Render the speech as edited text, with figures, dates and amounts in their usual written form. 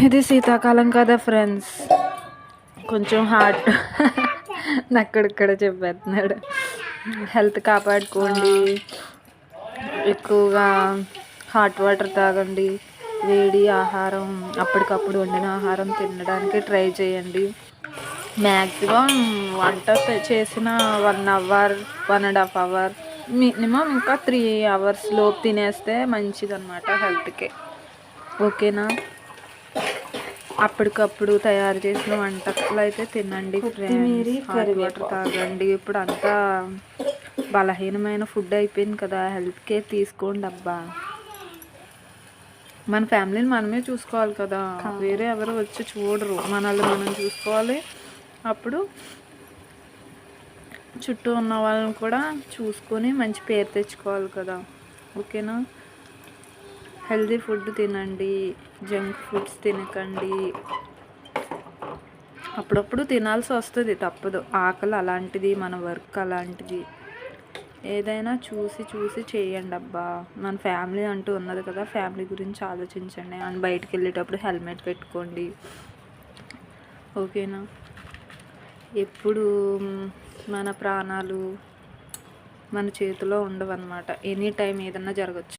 ఇది శీతాకాలం కదా ఫ్రెండ్స్, కొంచెం హాట్ నక్కడిక్కడ చెప్పేస్తున్నాడు. హెల్త్ కాపాడుకోండి, ఎక్కువగా హాట్ వాటర్ తాగండి, వేడి ఆహారం అప్పటికప్పుడు వండిన ఆహారం తినడానికి ట్రై చేయండి. మ్యాక్సిమం వంట చేసిన 1 అవర్ 1.5 అవర్ మినిమం ఇంకా 3 అవర్స్ లోపు తినేస్తే మంచిదన్నమాట హెల్త్కి. ఓకేనా? అప్పటికప్పుడు తయారు చేసిన వంటలు అయితే తినండి ఫ్రెండ్స్, హాట్ వాటర్ తాగండి. ఇప్పుడు అంతా బలహీనమైన ఫుడ్ అయిపోయింది కదా, హెల్త్ కేర్ తీసుకోండి అబ్బా. మన ఫ్యామిలీని మనమే చూసుకోవాలి కదా, వేరే ఎవరు వచ్చి చూడరు, మనల్ని మనం చూసుకోవాలి. అప్పుడు చుట్టూ ఉన్న వాళ్ళని కూడా చూసుకొని మంచి పేరు తెచ్చుకోవాలి కదా. ఓకేనా? హెల్తీ ఫుడ్ తినండి, జంక్ ఫుడ్స్ తినకండి. అప్పుడప్పుడు తినాల్సి వస్తుంది, తప్పదు, ఆకలి అలాంటిది, మన వర్క్ అలాంటిది. ఏదైనా చూసి చూసి చేయండి అబ్బా. మన ఫ్యామిలీ అంటూ ఉన్నది కదా, ఫ్యామిలీ గురించి ఆలోచించండి. అండ్ బయటికి వెళ్ళేటప్పుడు హెల్మెట్ పెట్టుకోండి. ఓకేనా? ఎప్పుడు మన ప్రాణాలు మన చేతిలో ఉండవన్నమాట, ఎనీ టైం ఏదన్నా జరగచ్చు.